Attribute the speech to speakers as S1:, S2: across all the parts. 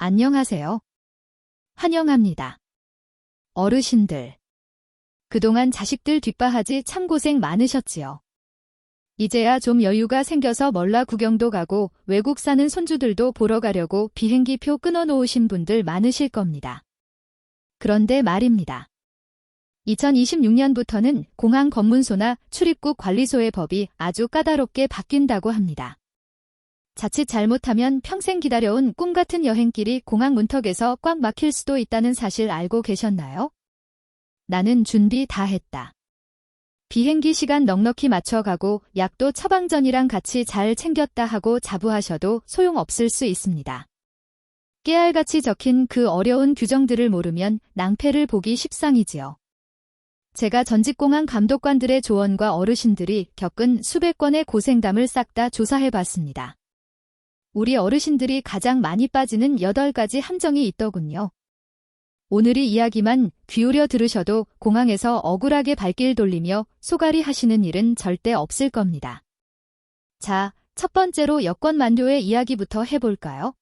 S1: 안녕하세요. 환영합니다. 어르신들. 그동안 자식들 뒷바라지 참 고생 많으셨지요. 이제야 좀 여유가 생겨서 멀라 구경도 가고 외국 사는 손주들도 보러 가려고 비행기표 끊어놓으신 분들 많으실 겁니다. 그런데 말입니다. 2026년부터는 공항 검문소나 출입국 관리소의 법이 아주 까다롭게 바뀐다고 합니다. 자칫 잘못하면 평생 기다려온 꿈같은 여행길이 공항 문턱에서 꽉 막힐 수도 있다는 사실 알고 계셨나요? 나는 준비 다 했다. 비행기 시간 넉넉히 맞춰가고 약도 처방전이랑 같이 잘 챙겼다 하고 자부하셔도 소용없을 수 있습니다. 깨알같이 적힌 그 어려운 규정들을 모르면 낭패를 보기 십상이지요. 제가 전직공항 감독관들의 조언과 어르신들이 겪은 수백 건의 고생담을 싹 다 조사해봤습니다. 우리 어르신들이 가장 많이 빠지는 8가지 함정이 있더군요. 오늘의 이야기만 귀울여 들으셔도 공항에서 억울하게 발길 돌리며 소갈이 하시는 일은 절대 없을 겁니다. 자, 첫 번째로 여권 만료의 이야기부터 해볼까요?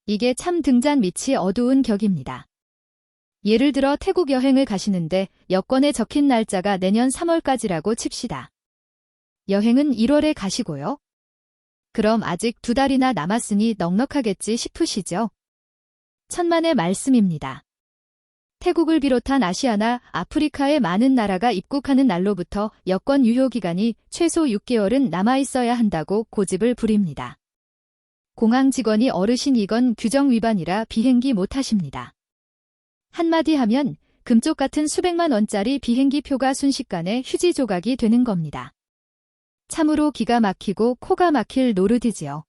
S1: 이게 참 등잔 밑이 어두운 격입니다. 예를 들어 태국 여행을 가시는데 여권에 적힌 날짜가 내년 3월까지라고 칩시다. 여행은 1월에 가시고요. 그럼 아직 2달이나 남았으니 넉넉하겠지 싶으시죠? 천만의 말씀입니다. 태국을 비롯한 아시아나 아프리카의 많은 나라가 입국하는 날로부터 여권 유효기간이 최소 6개월은 남아있어야 한다고 고집을 부립니다. 공항 직원이 어르신이건 규정 위반이라 비행기 못 타십니다. 한마디 하면 금쪽 같은 수백만 원짜리 비행기 표가 순식간에 휴지 조각이 되는 겁니다. 참으로 기가 막히고 코가 막힐 노릇이지요.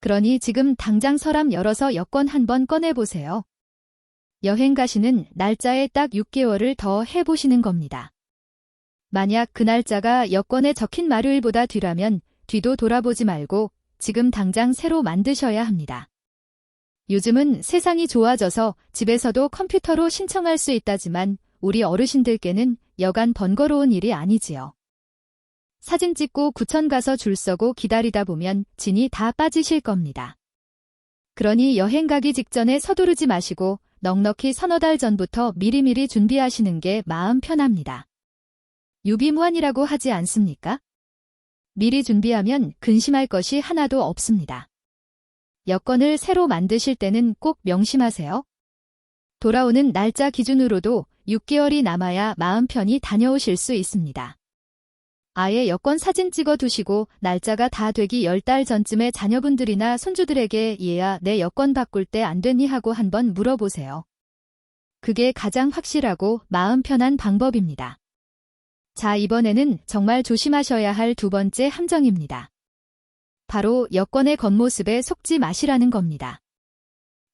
S1: 그러니 지금 당장 서랍 열어서 여권 한번 꺼내보세요. 여행 가시는 날짜에 딱 6개월을 더 해보시는 겁니다. 만약 그 날짜가 여권에 적힌 말요일보다 뒤라면 뒤도 돌아보지 말고 지금 당장 새로 만드셔야 합니다. 요즘은 세상이 좋아져서 집에서도 컴퓨터로 신청할 수 있다지만 우리 어르신들께는 여간 번거로운 일이 아니지요. 사진 찍고 구청 가서 줄 서고 기다리다 보면 진이 다 빠지실 겁니다. 그러니 여행 가기 직전에 서두르지 마시고 넉넉히 서너 달 전부터 미리미리 준비하시는 게 마음 편합니다. 유비무환이라고 하지 않습니까? 미리 준비하면 근심할 것이 하나도 없습니다. 여권을 새로 만드실 때는 꼭 명심하세요. 돌아오는 날짜 기준으로도 6개월이 남아야 마음 편히 다녀오실 수 있습니다. 아예 여권 사진 찍어 두시고 날짜가 다 되기 10달 전쯤에 자녀분들이나 손주들에게 얘야 내 여권 바꿀 때 안 됐니 하고 한번 물어보세요. 그게 가장 확실하고 마음 편한 방법입니다. 자, 이번에는 정말 조심하셔야 할 두 번째 함정입니다. 바로 여권의 겉모습에 속지 마시라는 겁니다.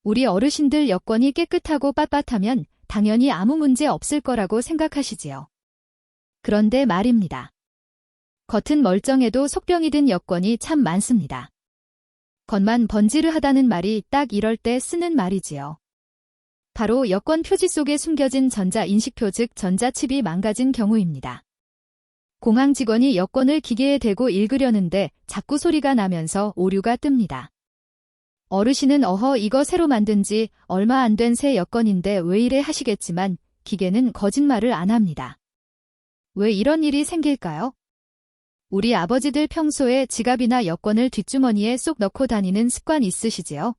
S1: 우리 어르신들 여권이 깨끗하고 빳빳하면 당연히 아무 문제 없을 거라고 생각하시지요. 그런데 말입니다. 겉은 멀쩡해도 속병이 든 여권이 참 많습니다. 겉만 번지르하다는 말이 딱 이럴 때 쓰는 말이지요. 바로 여권 표지 속에 숨겨진 전자인식표 즉 전자칩이 망가진 경우입니다. 공항 직원이 여권을 기계에 대고 읽으려는데 자꾸 소리가 나면서 오류가 뜹니다. 어르신은 어허 이거 새로 만든 지 얼마 안 된 새 여권인데 왜 이래 하시겠지만 기계는 거짓말을 안 합니다. 왜 이런 일이 생길까요? 우리 아버지들 평소에 지갑이나 여권을 뒷주머니에 쏙 넣고 다니는 습관 있으시지요?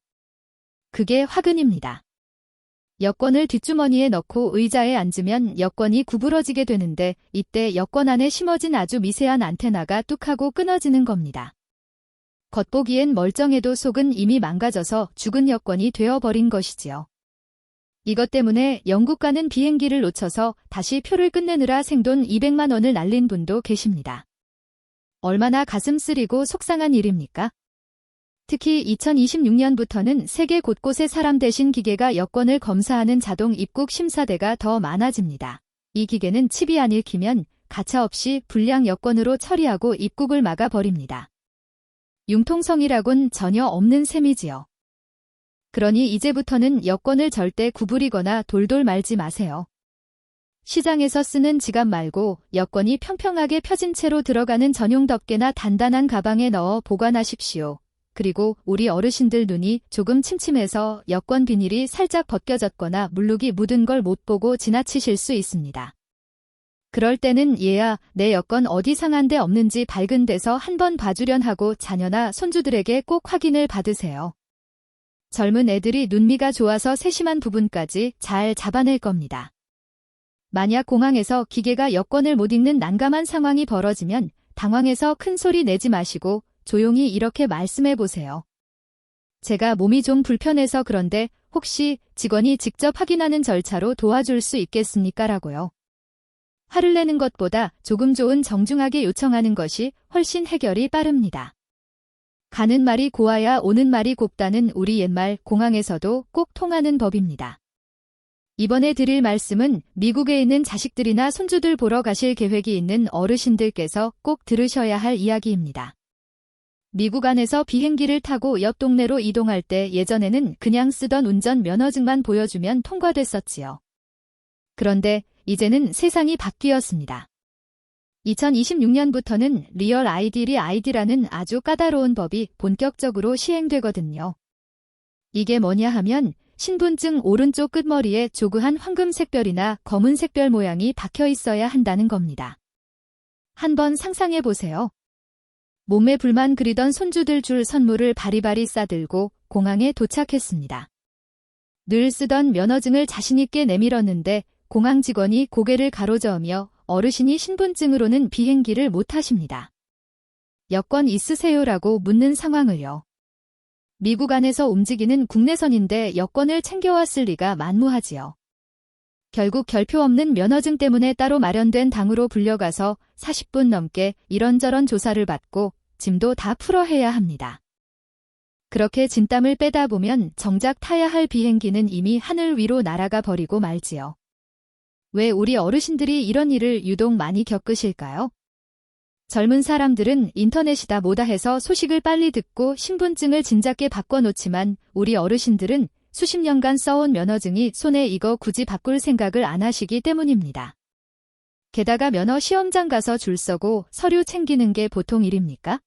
S1: 그게 화근입니다. 여권을 뒷주머니에 넣고 의자에 앉으면 여권이 구부러지게 되는데 이때 여권 안에 심어진 아주 미세한 안테나가 뚝 하고 끊어지는 겁니다. 겉보기엔 멀쩡해도 속은 이미 망가져서 죽은 여권이 되어버린 것이지요. 이것 때문에 영국 가는 비행기를 놓쳐서 다시 표를 끝내느라 생돈 200만 원을 날린 분도 계십니다. 얼마나 가슴 쓰리고 속상한 일입니까? 특히 2026년부터는 세계 곳곳에 사람 대신 기계가 여권을 검사하는 자동 입국 심사대가 더 많아집니다. 이 기계는 칩이 안 읽히면 가차없이 불량 여권으로 처리하고 입국을 막아버립니다. 융통성이라곤 전혀 없는 셈이지요. 그러니 이제부터는 여권을 절대 구부리거나 돌돌 말지 마세요. 시장에서 쓰는 지갑 말고 여권이 평평하게 펴진 채로 들어가는 전용 덮개나 단단한 가방에 넣어 보관하십시오. 그리고 우리 어르신들 눈이 조금 침침해서 여권 비닐이 살짝 벗겨졌거나 물룩이 묻은 걸 못 보고 지나치실 수 있습니다. 그럴 때는 얘야, 내 여권 어디 상한 데 없는지 밝은 데서 한번 봐주련 하고 자녀나 손주들에게 꼭 확인을 받으세요. 젊은 애들이 눈미가 좋아서 세심한 부분까지 잘 잡아낼 겁니다. 만약 공항에서 기계가 여권을 못 읽는 난감한 상황이 벌어지면 당황해서 큰 소리 내지 마시고 조용히 이렇게 말씀해 보세요. 제가 몸이 좀 불편해서 그런데 혹시 직원이 직접 확인하는 절차로 도와줄 수 있겠습니까? 라고요. 화를 내는 것보다 조금 좋은 정중하게 요청하는 것이 훨씬 해결이 빠릅니다. 가는 말이 고와야 오는 말이 곱다는 우리 옛말 공항에서도 꼭 통하는 법입니다. 이번에 드릴 말씀은 미국에 있는 자식들이나 손주들 보러 가실 계획이 있는 어르신들께서 꼭 들으셔야 할 이야기입니다. 미국 안에서 비행기를 타고 옆 동네로 이동할 때 예전에는 그냥 쓰던 운전 면허증만 보여주면 통과됐었지요. 그런데 이제는 세상이 바뀌었습니다. 2026년부터는 리얼 아이디라는 아주 까다로운 법이 본격적으로 시행되거든요. 이게 뭐냐 하면 신분증 오른쪽 끝머리에 조그한 황금색 별이나 검은색 별 모양이 박혀 있어야 한다는 겁니다. 한번 상상해 보세요. 몸에 불만 그리던 손주들 줄 선물을 바리바리 싸들고 공항에 도착했습니다. 늘 쓰던 면허증을 자신있게 내밀었는데 공항 직원이 고개를 가로저으며 어르신이 신분증으로는 비행기를 못 타십니다. 여권 있으세요라고 묻는 상황을요. 미국 안에서 움직이는 국내선인데 여권을 챙겨왔을 리가 만무하지요. 결국 결표 없는 면허증 때문에 따로 마련된 당으로 불려가서 40분 넘게 이런저런 조사를 받고 짐도 다 풀어해야 합니다. 그렇게 진땀을 빼다 보면 정작 타야 할 비행기는 이미 하늘 위로 날아가 버리고 말지요. 왜 우리 어르신들이 이런 일을 유독 많이 겪으실까요? 젊은 사람들은 인터넷이다 뭐다 해서 소식을 빨리 듣고 신분증을 진작에 바꿔놓지만 우리 어르신들은 수십 년간 써온 면허증이 손에 익어 굳이 바꿀 생각을 안 하시기 때문입니다. 게다가 면허 시험장 가서 줄 서고 서류 챙기는 게 보통 일입니까?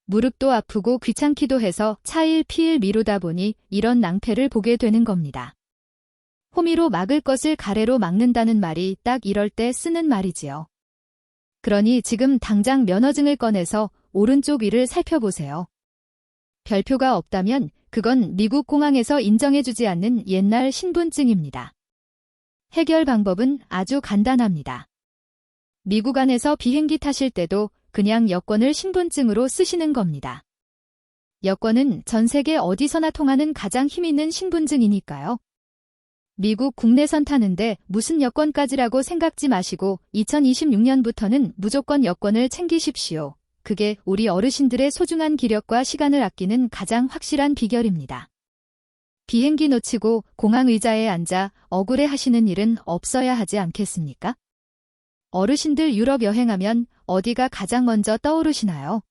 S1: 무릎도 아프고 귀찮기도 해서 차일 피일 미루다 보니 이런 낭패를 보게 되는 겁니다. 호미로 막을 것을 가래로 막는다는 말이 딱 이럴 때 쓰는 말이지요. 그러니 지금 당장 면허증을 꺼내서 오른쪽 위를 살펴보세요. 별표가 없다면 그건 미국 공항에서 인정해주지 않는 옛날 신분증입니다. 해결 방법은 아주 간단합니다. 미국 안에서 비행기 타실 때도 그냥 여권을 신분증으로 쓰시는 겁니다. 여권은 전 세계 어디서나 통하는 가장 힘있는 신분증이니까요. 미국 국내선 타는데 무슨 여권까지라고 생각지 마시고 2026년부터는 무조건 여권을 챙기십시오. 그게 우리 어르신들의 소중한 기력과 시간을 아끼는 가장 확실한 비결입니다. 비행기 놓치고 공항 의자에 앉아 억울해 하시는 일은 없어야 하지 않겠습니까? 어르신들 유럽 여행하면 어디가 가장 먼저 떠오르시나요?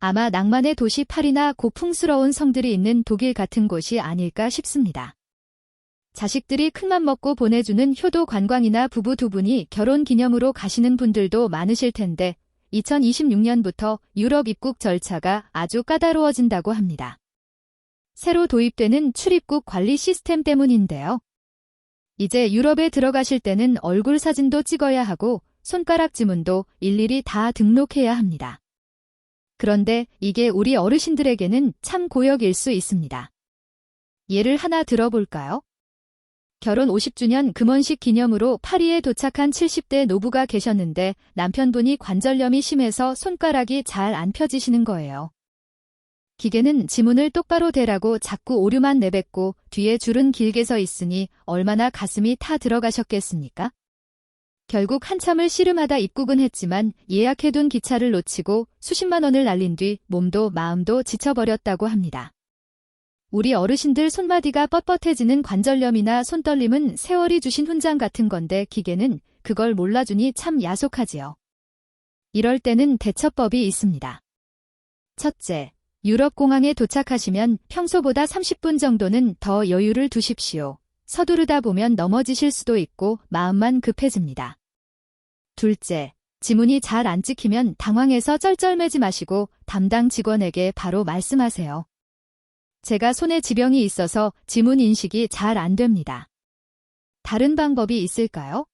S1: 아마 낭만의 도시 파리나 고풍스러운 성들이 있는 독일 같은 곳이 아닐까 싶습니다. 자식들이 큰맘 먹고 보내주는 효도 관광이나 부부 두 분이 결혼 기념으로 가시는 분들도 많으실 텐데 2026년부터 유럽 입국 절차가 아주 까다로워진다고 합니다. 새로 도입되는 출입국 관리 시스템 때문인데요. 이제 유럽에 들어가실 때는 얼굴 사진도 찍어야 하고 손가락 지문도 일일이 다 등록해야 합니다. 그런데 이게 우리 어르신들에게는 참 고역일 수 있습니다. 예를 하나 들어볼까요? 결혼 50주년 금혼식 기념으로 파리에 도착한 70대 노부가 계셨는데 남편분이 관절염이 심해서 손가락이 잘 안 펴지시는 거예요. 기계는 지문을 똑바로 대라고 자꾸 오류만 내뱉고 뒤에 줄은 길게 서 있으니 얼마나 가슴이 타 들어가셨겠습니까? 결국 한참을 씨름하다 입국은 했지만 예약해둔 기차를 놓치고 수십만 원을 날린 뒤 몸도 마음도 지쳐버렸다고 합니다. 우리 어르신들 손마디가 뻣뻣해지는 관절염이나 손떨림은 세월이 주신 훈장 같은 건데 기계는 그걸 몰라주니 참 야속하지요. 이럴 때는 대처법이 있습니다. 첫째, 유럽 공항에 도착하시면 평소보다 30분 정도는 더 여유를 두십시오. 서두르다 보면 넘어지실 수도 있고 마음만 급해집니다. 둘째, 지문이 잘 안 찍히면 당황해서 쩔쩔매지 마시고 담당 직원에게 바로 말씀하세요. 제가 손에 지병이 있어서 지문 인식이 잘 안 됩니다. 다른 방법이 있을까요?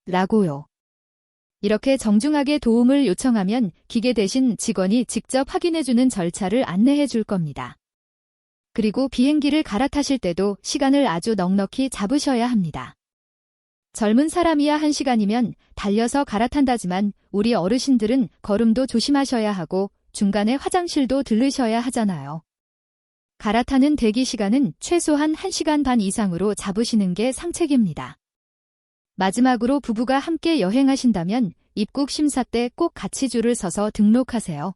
S1: 라고요. 이렇게 정중하게 도움을 요청하면 기계 대신 직원이 직접 확인해주는 절차를 안내해 줄 겁니다. 그리고 비행기를 갈아타실 때도 시간을 아주 넉넉히 잡으셔야 합니다. 젊은 사람이야 1시간이면 달려서 갈아탄다지만 우리 어르신들은 걸음도 조심하셔야 하고 중간에 화장실도 들르셔야 하잖아요. 갈아타는 대기 시간은 최소한 1시간 반 이상으로 잡으시는 게 상책입니다. 마지막으로 부부가 함께 여행하신다면 입국 심사 때 꼭 같이 줄을 서서 등록하세요.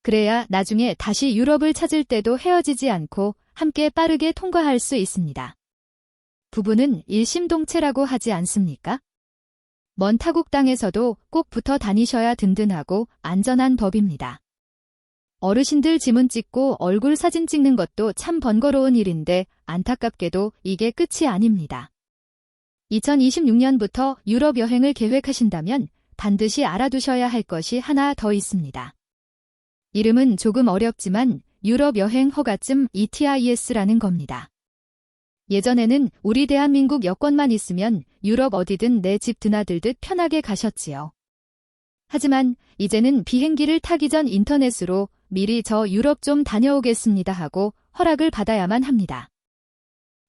S1: 그래야 나중에 다시 유럽을 찾을 때도 헤어지지 않고 함께 빠르게 통과할 수 있습니다. 부부는 일심동체라고 하지 않습니까? 먼 타국 땅에서도 꼭 붙어 다니셔야 든든하고 안전한 법입니다. 어르신들 지문 찍고 얼굴 사진 찍는 것도 참 번거로운 일인데 안타깝게도 이게 끝이 아닙니다. 2026년부터 유럽 여행을 계획하신다면 반드시 알아두셔야 할 것이 하나 더 있습니다. 이름은 조금 어렵지만 유럽 여행 허가증 ETIS라는 겁니다. 예전에는 우리 대한민국 여권만 있으면 유럽 어디든 내 집 드나들듯 편하게 가셨지요. 하지만 이제는 비행기를 타기 전 인터넷으로 미리 저 유럽 좀 다녀오겠습니다 하고 허락을 받아야만 합니다.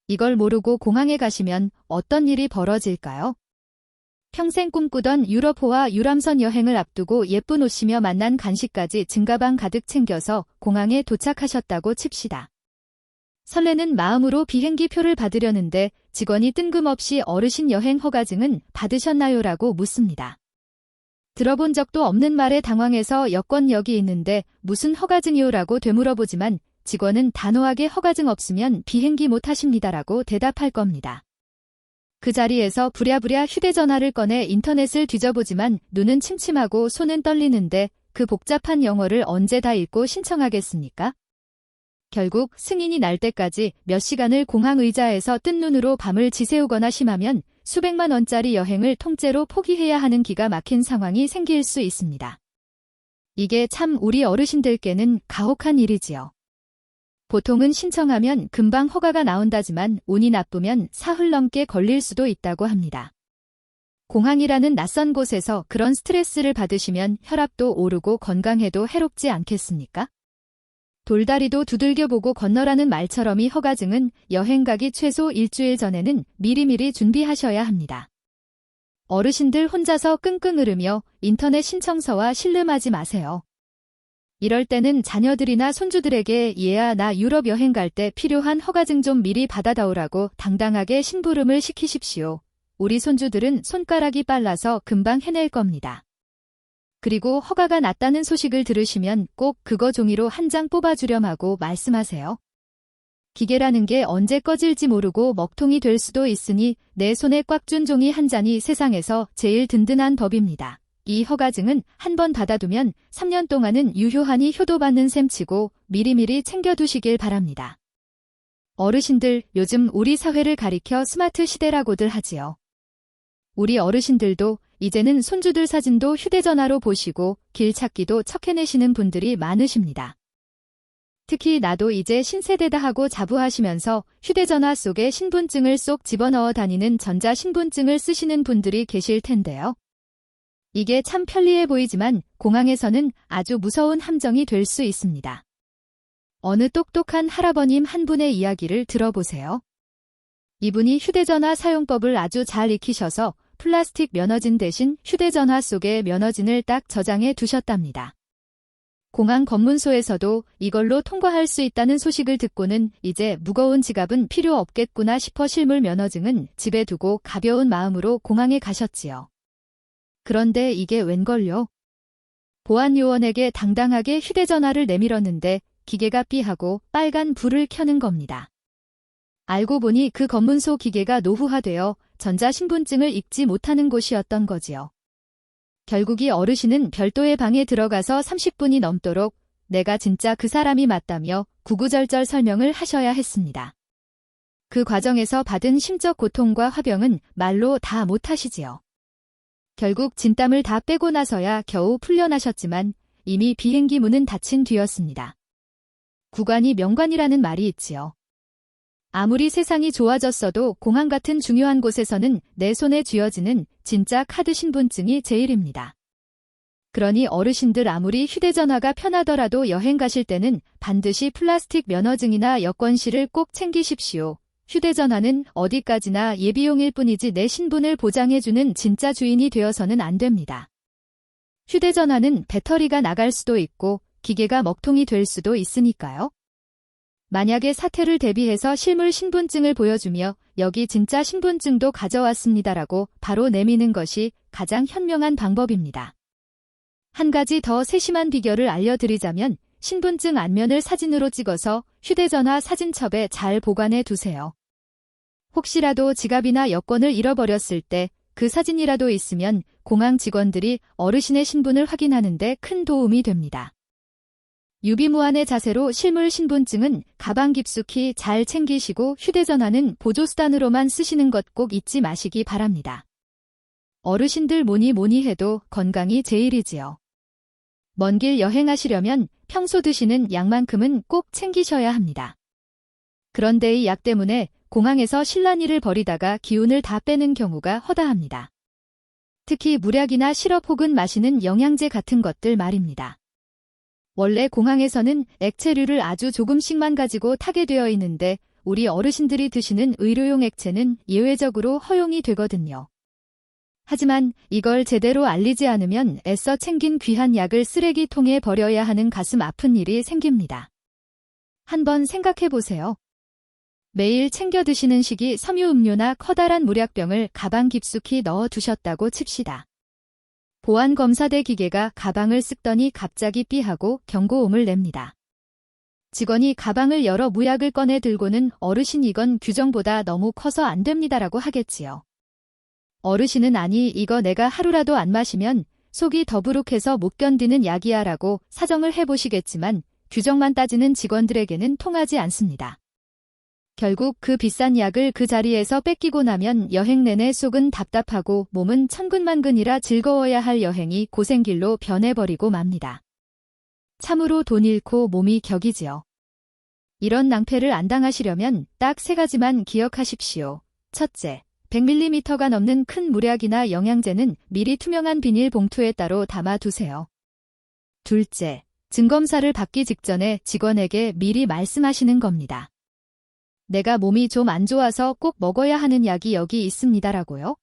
S1: 이걸 모르고 공항에 가시면 어떤 일이 벌어질까요? 평생 꿈꾸던 유럽호와 유람선 여행을 앞두고 예쁜 옷이며 만난 간식까지 증가방 가득 챙겨서 공항에 도착하셨다고 칩시다. 설레는 마음으로 비행기 표를 받으려는데 직원이 뜬금없이 어르신 여행 허가증은 받으셨나요? 라고 묻습니다. 들어본 적도 없는 말에 당황해서 여권 여기 있는데 무슨 허가증이요? 라고 되물어보지만 직원은 단호하게 허가증 없으면 비행기 못 타십니다라고 대답할 겁니다. 그 자리에서 부랴부랴 휴대전화를 꺼내 인터넷을 뒤져보지만 눈은 침침하고 손은 떨리는데 그 복잡한 영어를 언제 다 읽고 신청하겠습니까? 결국 승인이 날 때까지 몇 시간을 공항 의자에서 뜬 눈으로 밤을 지새우거나 심하면 수백만 원짜리 여행을 통째로 포기해야 하는 기가 막힌 상황이 생길 수 있습니다. 이게 참 우리 어르신들께는 가혹한 일이지요. 보통은 신청하면 금방 허가가 나온다지만 운이 나쁘면 사흘 넘게 걸릴 수도 있다고 합니다. 공항이라는 낯선 곳에서 그런 스트레스를 받으시면 혈압도 오르고 건강에도 해롭지 않겠습니까? 돌다리도 두들겨보고 건너라는 말처럼 이 허가증은 여행 가기 최소 일주일 전에는 미리미리 준비하셔야 합니다. 어르신들 혼자서 끙끙 앓으며 인터넷 신청서와 신름하지 마세요. 이럴 때는 자녀들이나 손주들에게 얘야 나 유럽 여행 갈 때 필요한 허가증 좀 미리 받아다오라고 당당하게 심부름을 시키십시오. 우리 손주들은 손가락이 빨라서 금방 해낼 겁니다. 그리고 허가가 났다는 소식을 들으시면 꼭 그거 종이로 한 장 뽑아주렴 하고 말씀하세요. 기계라는 게 언제 꺼질지 모르고 먹통이 될 수도 있으니 내 손에 꽉 준 종이 한 잔이 세상에서 제일 든든한 법입니다. 이 허가증은 한 번 받아두면 3년 동안은 유효하니 효도받는 셈치고 미리미리 챙겨두시길 바랍니다. 어르신들 요즘 우리 사회를 가리켜 스마트 시대라고들 하지요. 우리 어르신들도 이제는 손주들 사진도 휴대전화로 보시고 길 찾기도 척해내시는 분들이 많으십니다. 특히 나도 이제 신세대다 하고 자부하시면서 휴대전화 속에 신분증을 쏙 집어넣어 다니는 전자신분증을 쓰시는 분들이 계실 텐데요. 이게 참 편리해 보이지만 공항에서는 아주 무서운 함정이 될 수 있습니다. 어느 똑똑한 할아버님 한 분의 이야기를 들어보세요. 이분이 휴대전화 사용법을 아주 잘 익히셔서 플라스틱 면허진 대신 휴대전화 속에 면허진을 딱 저장해 두셨답니다. 공항 검문소에서도 이걸로 통과할 수 있다는 소식을 듣고는 이제 무거운 지갑은 필요 없겠구나 싶어 실물 면허증은 집에 두고 가벼운 마음으로 공항에 가셨지요. 그런데 이게 웬걸요? 보안요원에게 당당하게 휴대전화를 내밀었는데 기계가 삐하고 빨간 불을 켜는 겁니다. 알고 보니 그 검문소 기계가 노후화되어 전자신분증을 읽지 못하는 곳이었던 거지요. 결국 이 어르신은 별도의 방에 들어가서 30분이 넘도록 내가 진짜 그 사람이 맞다며 구구절절 설명을 하셔야 했습니다. 그 과정에서 받은 심적 고통과 화병은 말로 다 못하시지요. 결국 진땀을 다 빼고 나서야 겨우 풀려나셨지만 이미 비행기 문은 닫힌 뒤였습니다. 구관이 명관이라는 말이 있지요. 아무리 세상이 좋아졌어도 공항 같은 중요한 곳에서는 내 손에 쥐어지는 진짜 카드 신분증이 제일입니다. 그러니 어르신들 아무리 휴대전화가 편하더라도 여행 가실 때는 반드시 플라스틱 면허증이나 여권실을 꼭 챙기십시오. 휴대전화는 어디까지나 예비용일 뿐이지 내 신분을 보장해주는 진짜 주인이 되어서는 안 됩니다. 휴대전화는 배터리가 나갈 수도 있고 기계가 먹통이 될 수도 있으니까요. 만약에 사태를 대비해서 실물 신분증을 보여주며 여기 진짜 신분증도 가져왔습니다라고 바로 내미는 것이 가장 현명한 방법입니다. 한 가지 더 세심한 비결을 알려드리자면 신분증 앞면을 사진으로 찍어서 휴대전화 사진첩에 잘 보관해 두세요. 혹시라도 지갑이나 여권을 잃어버렸을 때 그 사진이라도 있으면 공항 직원들이 어르신의 신분을 확인하는 데 큰 도움이 됩니다. 유비무환의 자세로 실물 신분증은 가방 깊숙이 잘 챙기시고 휴대전화는 보조수단으로만 쓰시는 것 꼭 잊지 마시기 바랍니다. 어르신들 뭐니 해도 건강이 제일이지요. 먼 길 여행하시려면 평소 드시는 약만큼은 꼭 챙기셔야 합니다. 그런데 이 약 때문에 공항에서 실란이를 벌이다가 기운을 다 빼는 경우가 허다합니다. 특히 물약이나 시럽 혹은 마시는 영양제 같은 것들 말입니다. 원래 공항에서는 액체류를 아주 조금씩만 가지고 타게 되어 있는데 우리 어르신들이 드시는 의료용 액체는 예외적으로 허용이 되거든요. 하지만 이걸 제대로 알리지 않으면 애써 챙긴 귀한 약을 쓰레기통에 버려야 하는 가슴 아픈 일이 생깁니다. 한번 생각해 보세요. 매일 챙겨 드시는 식이 섬유음료나 커다란 물약병을 가방 깊숙이 넣어 두셨다고 칩시다. 보안검사대 기계가 가방을 쓱더니 갑자기 삐하고 경고음을 냅니다. 직원이 가방을 열어 무약을 꺼내 들고는 어르신 이건 규정보다 너무 커서 안 됩니다라고 하겠지요. 어르신은 아니 이거 내가 하루라도 안 마시면 속이 더부룩해서 못 견디는 약이야 라고 사정을 해보시겠지만 규정만 따지는 직원들에게는 통하지 않습니다. 결국 그 비싼 약을 그 자리에서 뺏기고 나면 여행 내내 속은 답답하고 몸은 천근만근이라 즐거워야 할 여행이 고생길로 변해버리고 맙니다. 참으로 돈 잃고 몸이 격이지요. 이런 낭패를 안 당하시려면 딱 3가지만 기억하십시오. 첫째, 100ml가 넘는 큰 물약이나 영양제는 미리 투명한 비닐 봉투에 따로 담아두세요. 둘째, 증검사를 받기 직전에 직원에게 미리 말씀하시는 겁니다. 내가 몸이 좀 안 좋아서 꼭 먹어야 하는 약이 여기 있습니다라고요.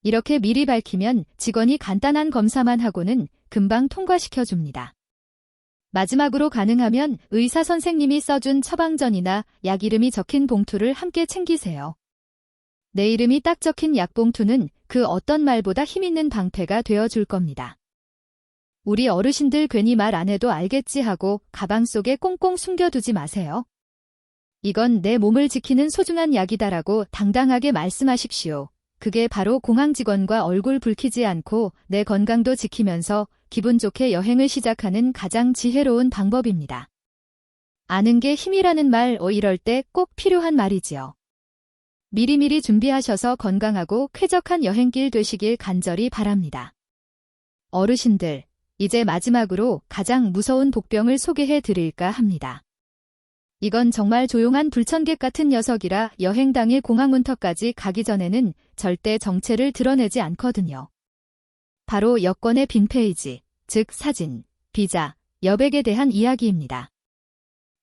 S1: 이렇게 미리 밝히면 직원이 간단한 검사만 하고는 금방 통과시켜줍니다. 마지막으로 가능하면 의사 선생님이 써준 처방전이나 약 이름이 적힌 봉투를 함께 챙기세요. 내 이름이 딱 적힌 약봉투는 그 어떤 말보다 힘있는 방패가 되어줄 겁니다. 우리 어르신들 괜히 말 안 해도 알겠지 하고 가방 속에 꽁꽁 숨겨두지 마세요. 이건 내 몸을 지키는 소중한 약이다라고 당당하게 말씀하십시오. 그게 바로 공항 직원과 얼굴 붉히지 않고 내 건강도 지키면서 기분 좋게 여행을 시작하는 가장 지혜로운 방법입니다. 아는 게 힘이라는 말 이럴 때 꼭 필요한 말이지요. 미리미리 준비하셔서 건강하고 쾌적한 여행길 되시길 간절히 바랍니다. 어르신들, 이제 마지막으로 가장 무서운 복병을 소개해 드릴까 합니다. 이건 정말 조용한 불청객 같은 녀석이라 여행 당일 공항 문턱까지 가기 전에는 절대 정체를 드러내지 않거든요. 바로 여권의 빈 페이지, 즉 사진, 비자, 여백에 대한 이야기입니다.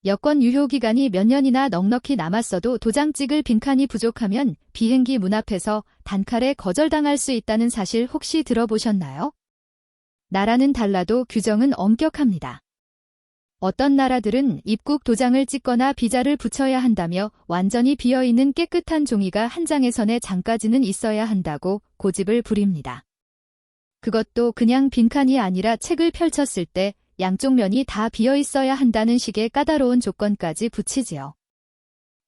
S1: 여권 유효기간이 몇 년이나 넉넉히 남았어도 도장 찍을 빈칸이 부족하면 비행기 문 앞에서 단칼에 거절당할 수 있다는 사실 혹시 들어보셨나요? 나라는 달라도 규정은 엄격합니다. 어떤 나라들은 입국 도장을 찍거나 비자를 붙여야 한다며 완전히 비어있는 깨끗한 종이가 한 장의 선에 장까지는 있어야 한다고 고집을 부립니다. 그것도 그냥 빈칸이 아니라 책을 펼쳤을 때 양쪽 면이 다 비어있어야 한다는 식의 까다로운 조건까지 붙이지요.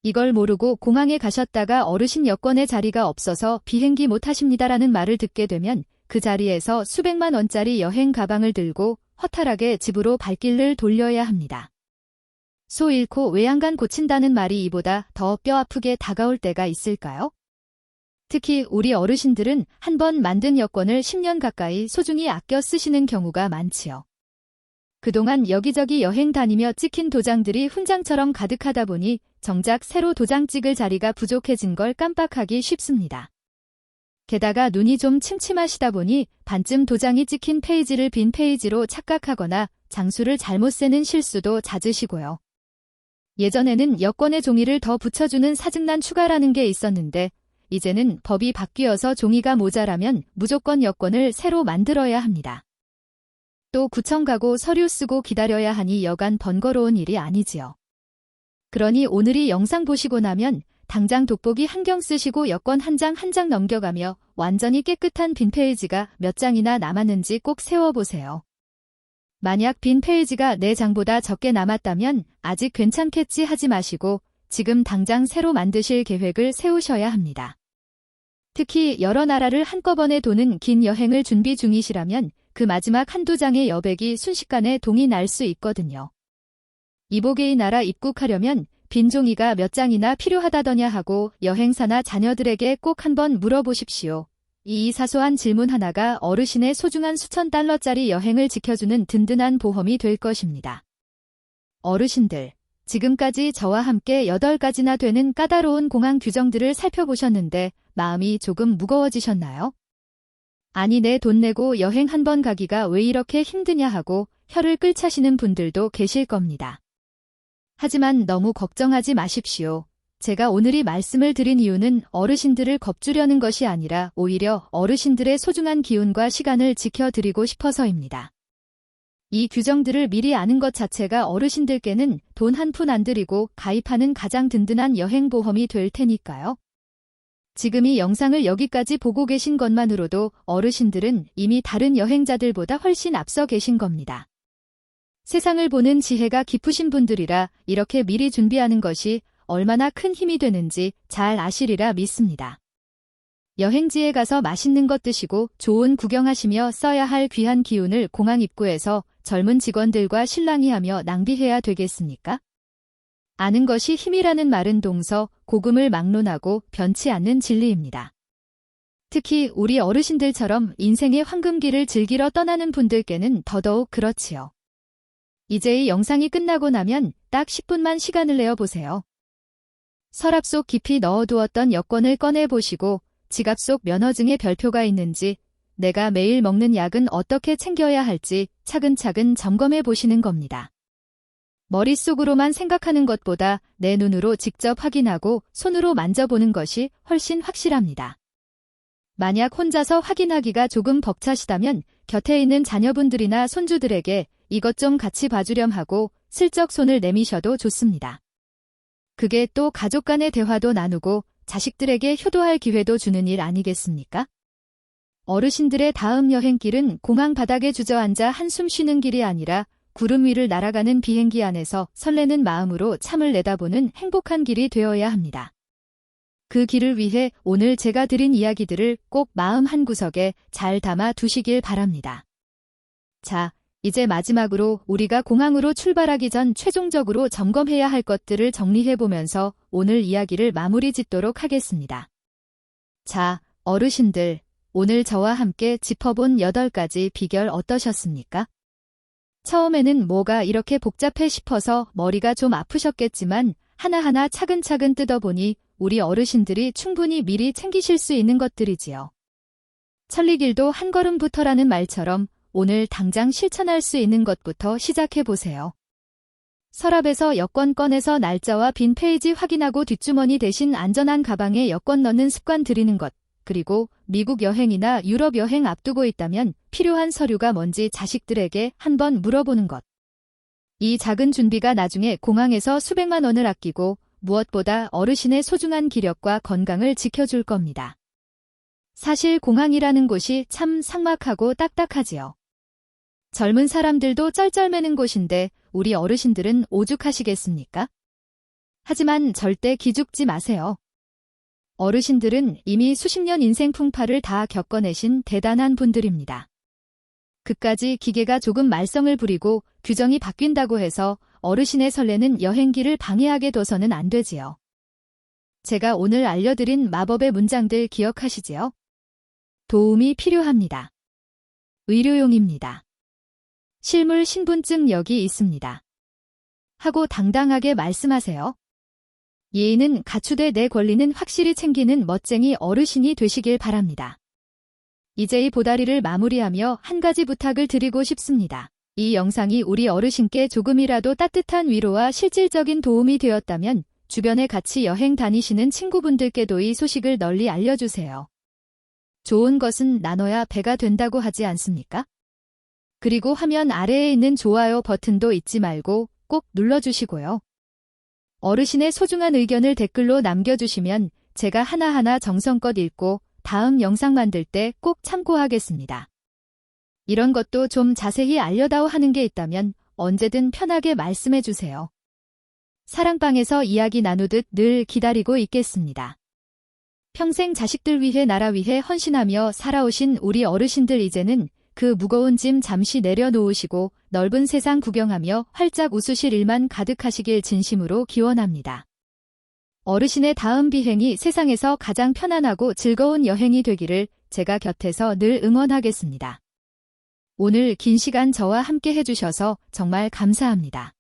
S1: 이걸 모르고 공항에 가셨다가 어르신 여권에 자리가 없어서 비행기 못 타십니다라는 말을 듣게 되면 그 자리에서 수백만 원짜리 여행 가방을 들고 허탈하게 집으로 발길을 돌려야 합니다. 소 잃고 외양간 고친다는 말이 이보다 더 뼈아프게 다가올 때가 있을까요? 특히 우리 어르신들은 한 번 만든 여권을 10년 가까이 소중히 아껴 쓰시는 경우가 많지요. 그동안 여기저기 여행 다니며 찍힌 도장들이 훈장처럼 가득하다 보니 정작 새로 도장 찍을 자리가 부족해진 걸 깜빡하기 쉽습니다. 게다가 눈이 좀 침침하시다 보니 반쯤 도장이 찍힌 페이지를 빈 페이지로 착각하거나 장수를 잘못 세는 실수도 잦으시고요. 예전에는 여권에 종이를 더 붙여주는 사증란 추가라는 게 있었는데 이제는 법이 바뀌어서 종이가 모자라면 무조건 여권을 새로 만들어야 합니다. 또 구청 가고 서류 쓰고 기다려야 하니 여간 번거로운 일이 아니지요. 그러니 오늘 이 영상 보시고 나면 당장 돋보기 한경 쓰시고 여권 한 장 한 장 넘겨가며 완전히 깨끗한 빈 페이지가 몇 장이나 남았는지 꼭 세워보세요. 만약 빈 페이지가 4장보다 적게 남았다면 아직 괜찮겠지 하지 마시고 지금 당장 새로 만드실 계획을 세우셔야 합니다. 특히 여러 나라를 한꺼번에 도는 긴 여행을 준비 중이시라면 그 마지막 한두 장의 여백이 순식간에 동이 날 수 있거든요. 이복의 나라 입국하려면 빈 종이가 몇 장이나 필요하다더냐 하고 여행사나 자녀들에게 꼭 한번 물어보십시오. 이 사소한 질문 하나가 어르신의 소중한 수천 달러짜리 여행을 지켜주는 든든한 보험이 될 것입니다. 어르신들, 지금까지 저와 함께 8가지나 되는 까다로운 공항 규정들을 살펴보셨는데 마음이 조금 무거워지셨나요? 아니 내 돈 내고 여행 한 번 가기가 왜 이렇게 힘드냐 하고 혀를 끌차시는 분들도 계실 겁니다. 하지만 너무 걱정하지 마십시오. 제가 오늘 이 말씀을 드린 이유는 어르신들을 겁주려는 것이 아니라 오히려 어르신들의 소중한 기운과 시간을 지켜드리고 싶어서입니다. 이 규정들을 미리 아는 것 자체가 어르신들께는 돈 한 푼 안 들이고 가입하는 가장 든든한 여행보험이 될 테니까요. 지금 이 영상을 여기까지 보고 계신 것만으로도 어르신들은 이미 다른 여행자들보다 훨씬 앞서 계신 겁니다. 세상을 보는 지혜가 깊으신 분들이라 이렇게 미리 준비하는 것이 얼마나 큰 힘이 되는지 잘 아시리라 믿습니다. 여행지에 가서 맛있는 것 드시고 좋은 구경하시며 써야 할 귀한 기운을 공항 입구에서 젊은 직원들과 실랑이 하며 낭비해야 되겠습니까? 아는 것이 힘이라는 말은 동서 고금을 막론하고 변치 않는 진리입니다. 특히 우리 어르신들처럼 인생의 황금기를 즐기러 떠나는 분들께는 더더욱 그렇지요. 이제 이 영상이 끝나고 나면 딱 10분만 시간을 내어 보세요. 서랍 속 깊이 넣어두었던 여권을 꺼내보시고 지갑 속 면허증에 별표가 있는지 내가 매일 먹는 약은 어떻게 챙겨야 할지 차근차근 점검해 보시는 겁니다. 머릿속으로만 생각하는 것보다 내 눈으로 직접 확인하고 손으로 만져보는 것이 훨씬 확실합니다. 만약 혼자서 확인하기가 조금 벅차시다면 곁에 있는 자녀분들이나 손주들에게 이것 좀 같이 봐주렴 하고 슬쩍 손을 내미셔도 좋습니다. 그게 또 가족 간의 대화도 나누고 자식들에게 효도할 기회도 주는 일 아니겠습니까? 어르신들의 다음 여행길은 공항 바닥에 주저앉아 한숨 쉬는 길이 아니라 구름 위를 날아가는 비행기 안에서 설레는 마음으로 참을 내다보는 행복한 길이 되어야 합니다. 그 길을 위해 오늘 제가 드린 이야기들을 꼭 마음 한구석에 잘 담아 두시길 바랍니다. 자, 이제 마지막으로 우리가 공항으로 출발하기 전 최종적으로 점검해야 할 것들을 정리해보면서 오늘 이야기를 마무리 짓도록 하겠습니다. 자, 어르신들, 오늘 저와 함께 짚어본 8가지 비결 어떠셨습니까? 처음에는 뭐가 이렇게 복잡해 싶어서 머리가 좀 아프셨겠지만 하나하나 차근차근 뜯어보니 우리 어르신들이 충분히 미리 챙기실 수 있는 것들이지요. 천리길도 한 걸음부터라는 말처럼 오늘 당장 실천할 수 있는 것부터 시작해보세요. 서랍에서 여권 꺼내서 날짜와 빈 페이지 확인하고 뒷주머니 대신 안전한 가방에 여권 넣는 습관 들이는 것, 그리고 미국 여행이나 유럽 여행 앞두고 있다면 필요한 서류가 뭔지 자식들에게 한번 물어보는 것. 이 작은 준비가 나중에 공항에서 수백만 원을 아끼고 무엇보다 어르신의 소중한 기력과 건강을 지켜줄 겁니다. 사실 공항이라는 곳이 참 삭막하고 딱딱하지요. 젊은 사람들도 쩔쩔매는 곳인데 우리 어르신들은 오죽하시겠습니까? 하지만 절대 기죽지 마세요. 어르신들은 이미 수십 년 인생 풍파를 다 겪어내신 대단한 분들입니다. 그까지 기계가 조금 말썽을 부리고 규정이 바뀐다고 해서 어르신의 설레는 여행기를 방해하게 둬서는 안 되지요. 제가 오늘 알려드린 마법의 문장들 기억하시지요? 도움이 필요합니다. 의료용입니다. 실물 신분증 여기 있습니다. 하고 당당하게 말씀하세요. 예의는 갖추되 내 권리는 확실히 챙기는 멋쟁이 어르신이 되시길 바랍니다. 이제 이 보다리를 마무리하며 한 가지 부탁을 드리고 싶습니다. 이 영상이 우리 어르신께 조금이라도 따뜻한 위로와 실질적인 도움이 되었다면 주변에 같이 여행 다니시는 친구분들께도 이 소식을 널리 알려주세요. 좋은 것은 나눠야 배가 된다고 하지 않습니까? 그리고 화면 아래에 있는 좋아요 버튼도 잊지 말고 꼭 눌러주시고요. 어르신의 소중한 의견을 댓글로 남겨주시면 제가 하나하나 정성껏 읽고 다음 영상 만들 때 꼭 참고하겠습니다. 이런 것도 좀 자세히 알려다오 하는 게 있다면 언제든 편하게 말씀해주세요. 사랑방에서 이야기 나누듯 늘 기다리고 있겠습니다. 평생 자식들 위해 나라 위해 헌신하며 살아오신 우리 어르신들 이제는 그 무거운 짐 잠시 내려놓으시고 넓은 세상 구경하며 활짝 웃으실 일만 가득하시길 진심으로 기원합니다. 어르신의 다음 비행이 세상에서 가장 편안하고 즐거운 여행이 되기를 제가 곁에서 늘 응원하겠습니다. 오늘 긴 시간 저와 함께 해주셔서 정말 감사합니다.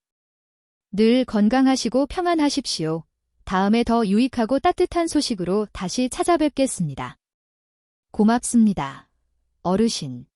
S1: 늘 건강하시고 평안하십시오. 다음에 더 유익하고 따뜻한 소식으로 다시 찾아뵙겠습니다. 고맙습니다. 어르신.